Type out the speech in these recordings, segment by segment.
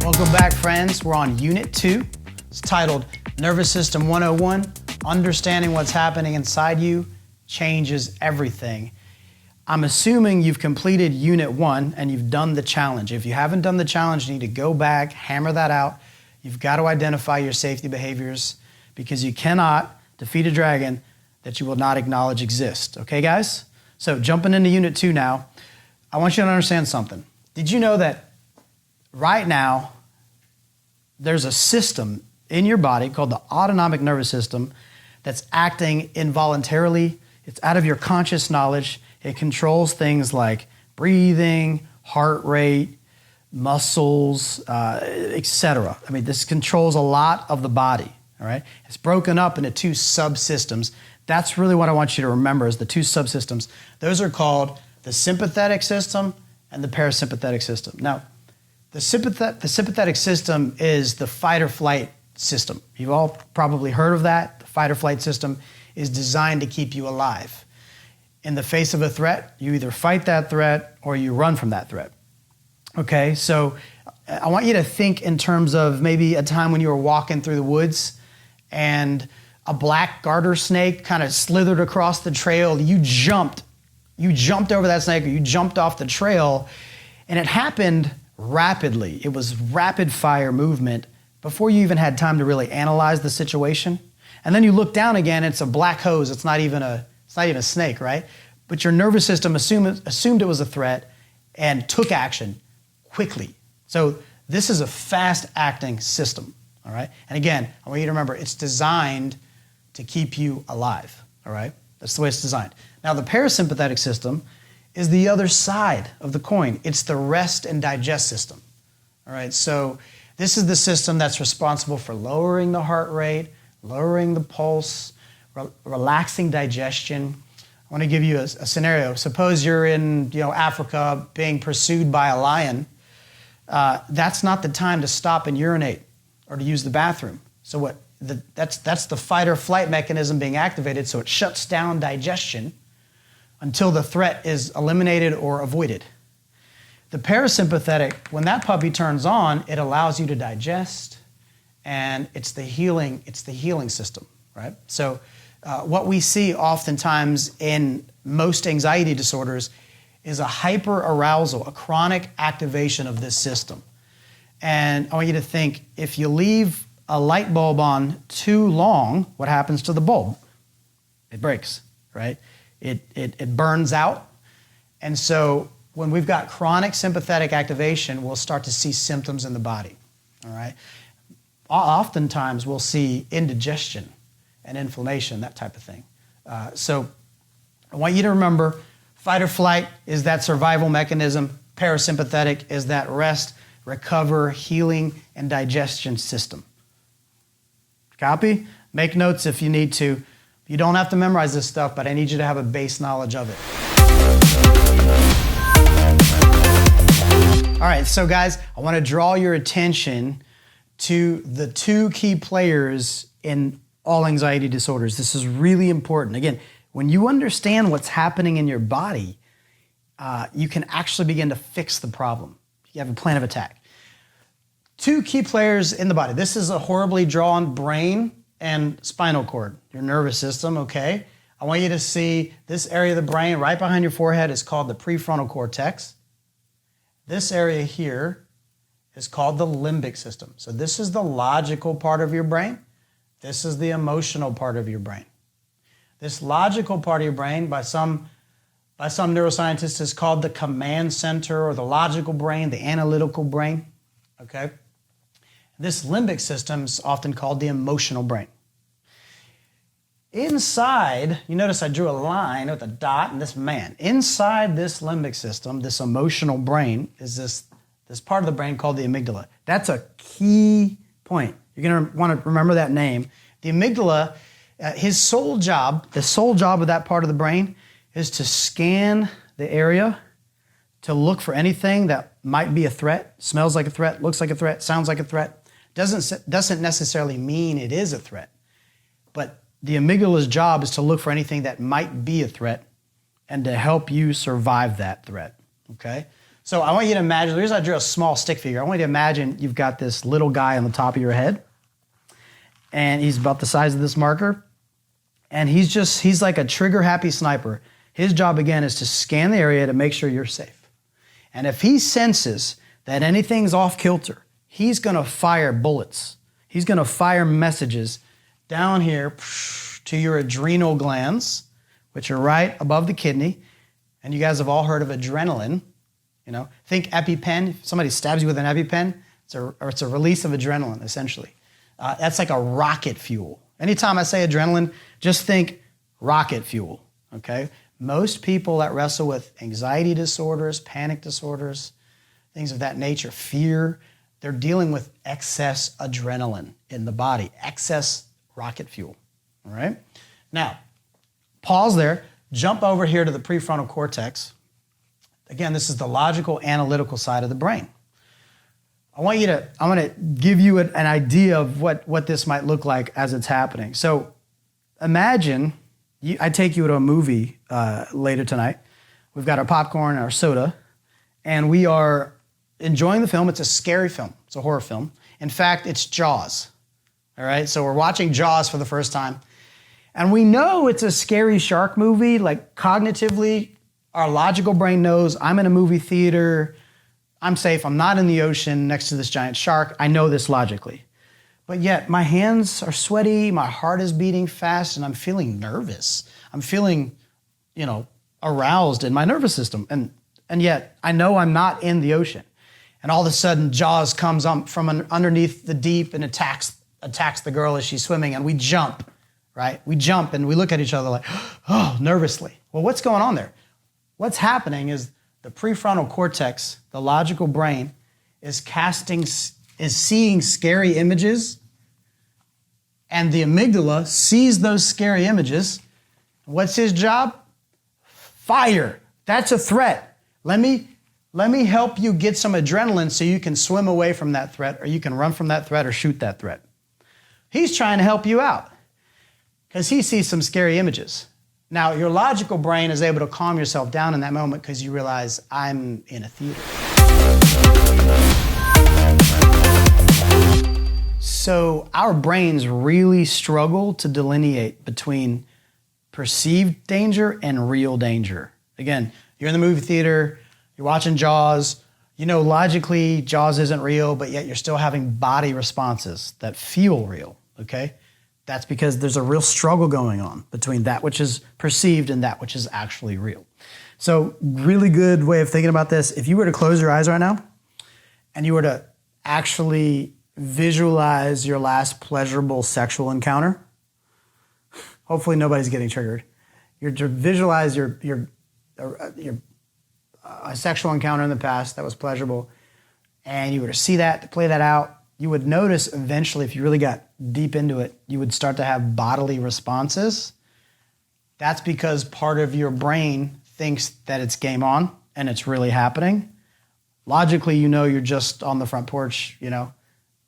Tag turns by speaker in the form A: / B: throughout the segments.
A: Welcome back, friends. We're on Unit 2. It's titled Nervous System 101, Understanding What's Happening Inside You Changes Everything. I'm assuming you've completed Unit 1 and you've done the challenge. If you haven't done the challenge, you need to go back, hammer that out. You've got to identify your safety behaviors because you cannot defeat a dragon that you will not acknowledge exists. Okay, guys? So jumping into Unit 2 now, I want you to understand something. Did you know that right now there's a system in your body called the autonomic nervous system that's acting involuntarily? It's out of your conscious knowledge. It controls things like breathing, heart rate, muscles, etc. I mean, this controls a lot of the body, all right? It's broken up into two subsystems. That's really what I want you to remember is the two subsystems. Those are called the sympathetic system and the parasympathetic system. Now, the sympathetic system is the fight or flight system. You've all probably heard of that. The fight or flight system is designed to keep you alive. In the face of a threat, you either fight that threat or you run from that threat. Okay, so I want you to think in terms of maybe a time when you were walking through the woods and a black garter snake kind of slithered across the trail. You jumped over that snake, or you jumped off the trail, and it happened rapidly. It was rapid fire movement before you even had time to really analyze the situation. And then you look down again, it's a black hose. It's not even a snake, right? But your nervous system assumed it was a threat and took action quickly. So this is a fast-acting system, all right? And again, I want you to remember, it's designed to keep you alive, all right? That's the way it's designed. Now, the parasympathetic system is the other side of the coin. It's the rest and digest system, all right? So this is the system that's responsible for lowering the heart rate, lowering the pulse, relaxing digestion. I want to give you a scenario. Suppose you're in Africa being pursued by a lion. That's not the time to stop and urinate or to use the bathroom. So that's the fight or flight mechanism being activated, so it shuts down digestion until the threat is eliminated or avoided. The parasympathetic, when that puppy turns on, it allows you to digest, and it's the healing system, right? So what we see oftentimes in most anxiety disorders is a hyperarousal, a chronic activation of this system. And I want you to think, if you leave a light bulb on too long, what happens to the bulb? It breaks, right? It burns out. And so when we've got chronic sympathetic activation, we'll start to see symptoms in the body, all right? Oftentimes we'll see indigestion and inflammation, that type of thing. So I want you to remember, fight or flight is that survival mechanism. Parasympathetic is that rest, recover, healing, and digestion system. Copy? Make notes if you need to. You don't have to memorize this stuff, but I need you to have a base knowledge of it. All right, so guys, I want to draw your attention to the two key players in all anxiety disorders. This is really important. Again, when you understand what's happening in your body, you can actually begin to fix the problem. You have a plan of attack. Two key players in the body. This is a horribly drawn brain and spinal cord, your nervous system, okay? I want you to see this area of the brain right behind your forehead is called the prefrontal cortex. This area here is called the limbic system. So this is the logical part of your brain. This is the emotional part of your brain. This logical part of your brain, by some neuroscientists, is called the command center or the logical brain, the analytical brain, okay? This limbic system is often called the emotional brain. Inside, you notice I drew a line with a dot and this man. Inside this limbic system, this emotional brain, is this part of the brain called the amygdala. That's a key point. You're going to want to remember that name. The amygdala, the sole job of that part of the brain is to scan the area to look for anything that might be a threat, smells like a threat, looks like a threat, sounds like a threat. Doesn't necessarily mean it is a threat. But the amygdala's job is to look for anything that might be a threat and to help you survive that threat, okay? So I want you to imagine, the reason I drew a small stick figure, I want you to imagine you've got this little guy on the top of your head, and he's about the size of this marker, and he's like a trigger-happy sniper. His job, again, is to scan the area to make sure you're safe. And if he senses that anything's off kilter, he's going to fire bullets. He's going to fire messages down here to your adrenal glands, which are right above the kidney. And you guys have all heard of adrenaline. You know, think EpiPen. If somebody stabs you with an EpiPen, it's a release of adrenaline, essentially. That's like a rocket fuel. Anytime I say adrenaline, just think rocket fuel, okay? Most people that wrestle with anxiety disorders, panic disorders, things of that nature, fear, they're dealing with excess adrenaline in the body, excess rocket fuel, all right? Now, pause there, jump over here to the prefrontal cortex. Again, this is the logical, analytical side of the brain. I want to give you an idea of what this might look like as it's happening. So imagine, I take you to a movie later tonight. We've got our popcorn and our soda, and we are enjoying the film. It's a scary film. It's a horror film. In fact, it's Jaws. All right, so we're watching Jaws for the first time, and we know it's a scary shark movie. Like cognitively, our logical brain knows I'm in a movie theater, I'm safe, I'm not in the ocean next to this giant shark. I know this logically. But yet my hands are sweaty, my heart is beating fast, and I'm feeling nervous. I'm feeling, aroused in my nervous system. And yet I know I'm not in the ocean. And all of a sudden Jaws comes up from underneath the deep and attacks the girl as she's swimming, and we jump, right? We jump and we look at each other like, oh, nervously. Well, what's going on there? What's happening is the prefrontal cortex, the logical brain, is seeing scary images, and the amygdala sees those scary images. What's his job? Fire. That's a threat. Let me help you get some adrenaline so you can swim away from that threat, or you can run from that threat or shoot that threat. He's trying to help you out because he sees some scary images. Now, your logical brain is able to calm yourself down in that moment because you realize I'm in a theater. So our brains really struggle to delineate between perceived danger and real danger. Again, you're in the movie theater, you're watching Jaws, logically Jaws isn't real, but yet you're still having body responses that feel real, okay? That's because there's a real struggle going on between that which is perceived and that which is actually real. So really good way of thinking about this. If you were to close your eyes right now and you were to actually visualize your last pleasurable sexual encounter, hopefully nobody's getting triggered. You're to visualize your sexual encounter in the past that was pleasurable, and you were to see that, to play that out, you would notice eventually, if you really got deep into it, you would start to have bodily responses. That's because part of your brain thinks that it's game on and it's really happening. Logically, you're just on the front porch,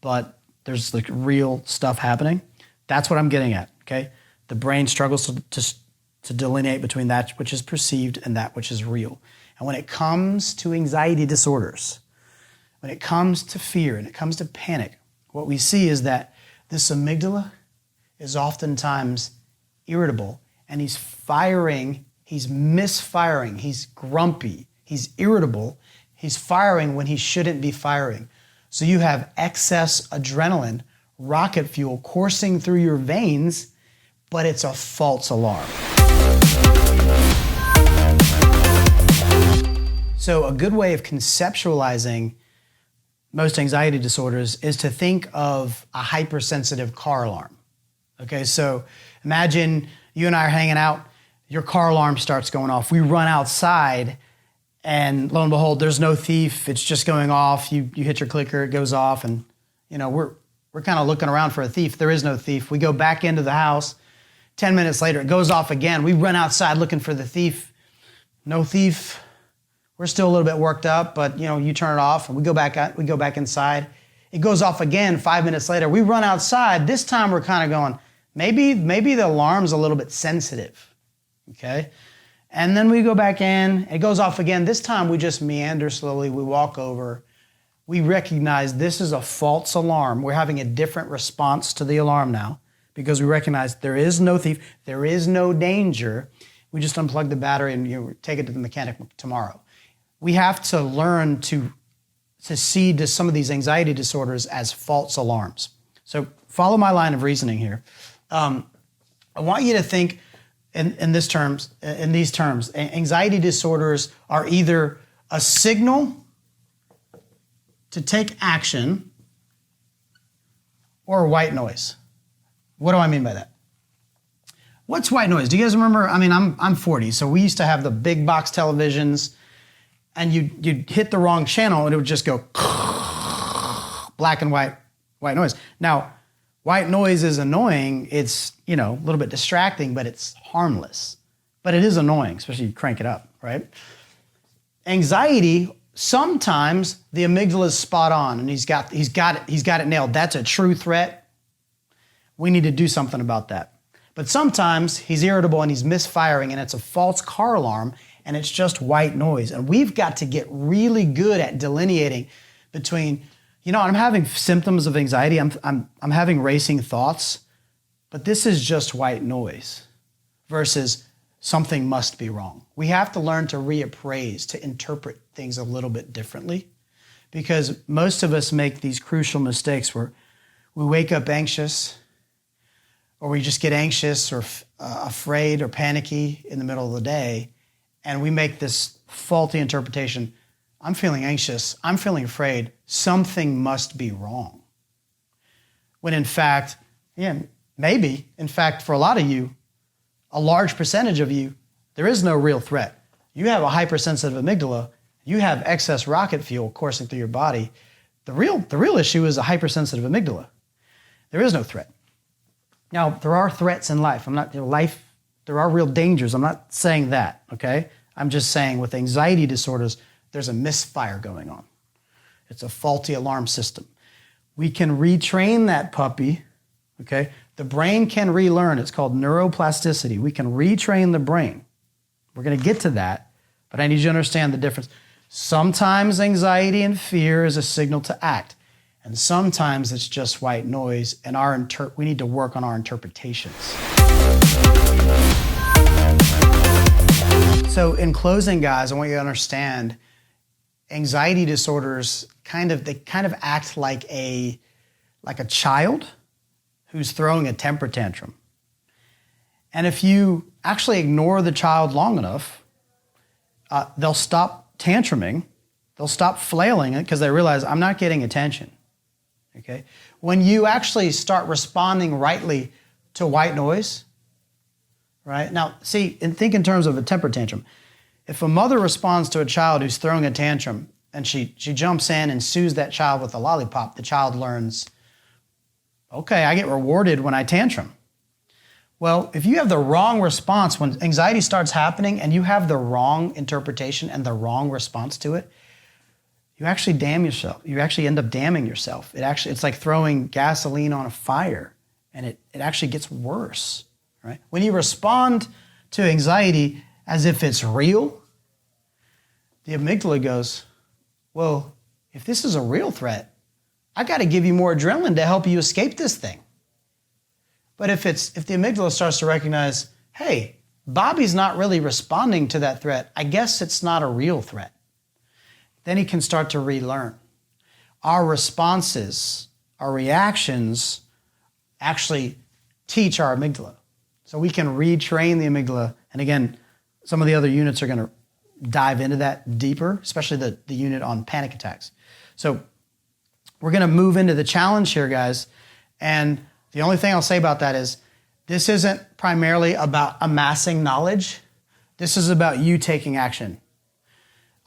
A: but there's like real stuff happening. That's what I'm getting at, okay? The brain struggles to delineate between that which is perceived and that which is real. And when it comes to anxiety disorders, when it comes to fear and it comes to panic, what we see is that this amygdala is oftentimes irritable, and he's misfiring, he's grumpy, he's irritable, he's firing when he shouldn't be firing. So you have excess adrenaline, rocket fuel coursing through your veins, but it's a false alarm. So a good way of conceptualizing most anxiety disorders is to think of a hypersensitive car alarm. Okay, so imagine you and I are hanging out, your car alarm starts going off. We run outside, and lo and behold, there's no thief. It's just going off. You hit your clicker, it goes off, and we're kind of looking around for a thief. There is no thief. We go back into the house. 10 minutes later, it goes off again. We run outside looking for the thief. No thief. We're still a little bit worked up, but you turn it off, and we go back inside. It goes off again 5 minutes later. We run outside. This time we're kind of going, maybe the alarm's a little bit sensitive, okay? And then we go back in, it goes off again. This time we just meander slowly, we walk over. We recognize this is a false alarm. We're having a different response to the alarm now because we recognize there is no thief, there is no danger. We just unplug the battery and take it to the mechanic tomorrow. We have to learn to see some of these anxiety disorders as false alarms. So follow my line of reasoning here. I want you to think in these terms. Anxiety disorders are either a signal to take action or white noise. What do I mean by that? What's white noise? Do you guys remember? I mean, I'm 40, so we used to have the big box televisions, and you'd hit the wrong channel and it would just go black and white noise. Now, white noise is annoying. It's, a little bit distracting, but it's harmless. But it is annoying, especially if you crank it up, right? Anxiety, sometimes the amygdala is spot on and he's got it nailed. That's a true threat. We need to do something about that. But sometimes he's irritable and he's misfiring and it's a false car alarm and it's just white noise. And we've got to get really good at delineating between, I'm having symptoms of anxiety, I'm having racing thoughts, but this is just white noise versus something must be wrong. We have to learn to reappraise, to interpret things a little bit differently, because most of us make these crucial mistakes where we wake up anxious, or we just get anxious or afraid or panicky in the middle of the day, and we make this faulty interpretation. I'm feeling anxious, I'm feeling afraid, something must be wrong. When in fact, maybe, in fact, for a lot of you, a large percentage of you, there is no real threat. You have a hypersensitive amygdala, you have excess rocket fuel coursing through your body. The real issue is a hypersensitive amygdala. There is no threat. Now, there are threats in life. There are real dangers. I'm not saying that, okay? I'm just saying with anxiety disorders, there's a misfire going on. It's a faulty alarm system. We can retrain that puppy, okay? The brain can relearn. It's called neuroplasticity. We can retrain the brain. We're going to get to that, but I need you to understand the difference. Sometimes anxiety and fear is a signal to act. And sometimes it's just white noise, and we need to work on our interpretations. So in closing, guys, I want you to understand anxiety disorders kind of act like a child who's throwing a temper tantrum. And if you actually ignore the child long enough, they'll stop tantruming, they'll stop flailing it because they realize I'm not getting attention. Okay? When you actually start responding rightly to white noise, right? Now, see, and think in terms of a temper tantrum. If a mother responds to a child who's throwing a tantrum and she jumps in and soothes that child with a lollipop, the child learns, okay, I get rewarded when I tantrum. Well, if you have the wrong response, when anxiety starts happening and you have the wrong interpretation and the wrong response to it, you actually damn yourself. You actually end up damning yourself. It's like throwing gasoline on a fire, and it actually gets worse, right? When you respond to anxiety as if it's real, the amygdala goes, well, if this is a real threat, I got to give you more adrenaline to help you escape this thing. But if the amygdala starts to recognize, hey, Bobby's not really responding to that threat, I guess it's not a real threat. Then he can start to relearn. Our responses, our reactions actually teach our amygdala. So we can retrain the amygdala. And again, some of the other units are going to dive into that deeper, especially the unit on panic attacks. So we're going to move into the challenge here, guys. And the only thing I'll say about that is this isn't primarily about amassing knowledge. This is about you taking action.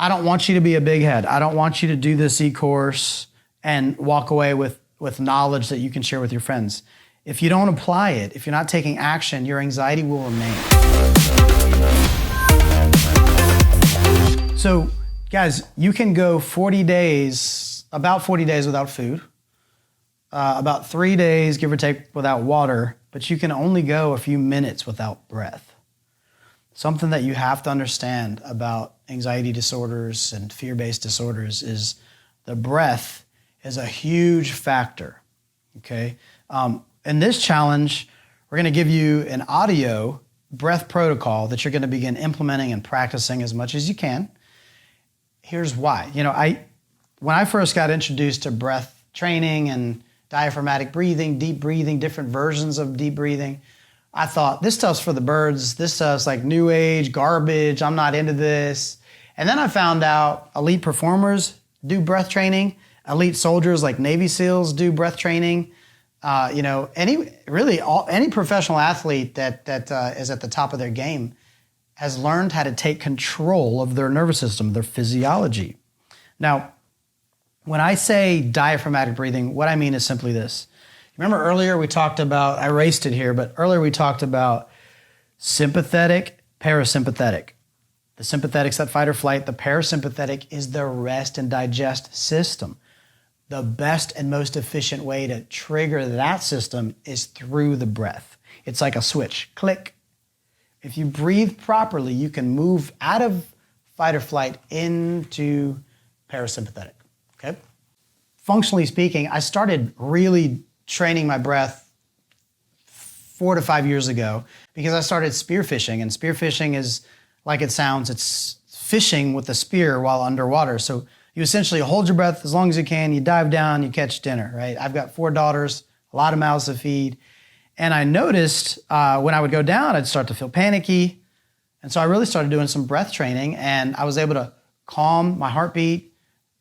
A: I don't want you to be a big head. I don't want you to do this e-course and walk away with knowledge that you can share with your friends. If you don't apply it, if you're not taking action, your anxiety will remain. So, guys, you can go about 40 days without food, about 3 days, give or take, without water, but you can only go a few minutes without breath. something that you have to understand about anxiety disorders and fear-based disorders is the breath is a huge factor, okay? In this challenge, we're gonna give you an audio breath protocol that you're gonna begin implementing and practicing as much as you can. Here's why. When I first got introduced to breath training and diaphragmatic breathing, deep breathing, different versions of deep breathing, I thought, this stuff's for the birds. This stuff's like new age, garbage. I'm not into this. And then I found out elite performers do breath training. Elite soldiers like Navy SEALs do breath training. Any professional athlete that is at the top of their game has learned how to take control of their nervous system, their physiology. Now, when I say diaphragmatic breathing, what I mean is simply this. Remember earlier we talked about, I erased it here, but earlier we talked about sympathetic, parasympathetic. The sympathetic's that fight or flight. The parasympathetic is the rest and digest system. The best and most efficient way to trigger that system is through the breath. It's like a switch, click. If you breathe properly, you can move out of fight or flight into parasympathetic, okay? Functionally speaking, I started really training my breath 4 to 5 years ago because I started spearfishing, and spearfishing is like it sounds, it's fishing with a spear while underwater. So you essentially hold your breath as long as you can, you dive down, you catch dinner, right? I've got 4 daughters, a lot of mouths to feed. And I noticed when I would go down, I'd start to feel panicky. And so I really started doing some breath training, and I was able to calm my heartbeat,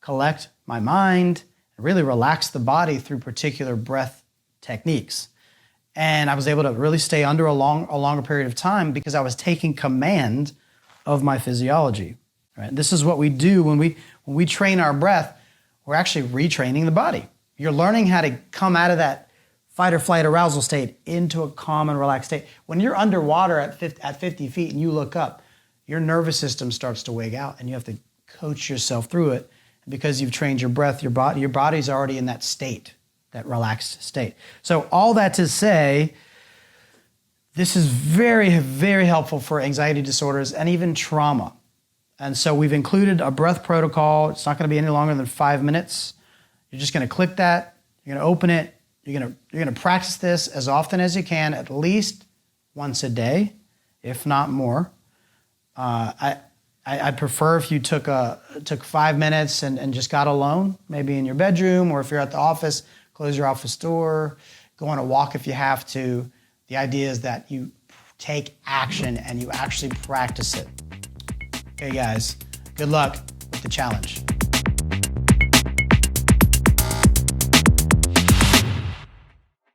A: collect my mind, and really relax the body through particular breath techniques. And I was able to really stay under a longer period of time because I was taking command of my physiology. Right? This is what we do when we train our breath. We're actually retraining the body. You're learning how to come out of that fight or flight arousal state into a calm and relaxed state. When you're underwater at 50 feet and you look up, your nervous system starts to wig out, and you have to coach yourself through it. Because you've trained your breath, your body's already in that state, that relaxed state. So all that to say, this is very, very helpful for anxiety disorders and even trauma. And so we've included a breath protocol. It's not going to be any longer than 5 minutes. You're just going to click that. You're going to open it. You're going to practice this as often as you can, at least once a day, if not more. I'd prefer if you took 5 minutes and just got alone, maybe in your bedroom, or if you're at the office, close your office door, go on a walk if you have to. The idea is that you take action and you actually practice it. Okay, guys, good luck with the challenge.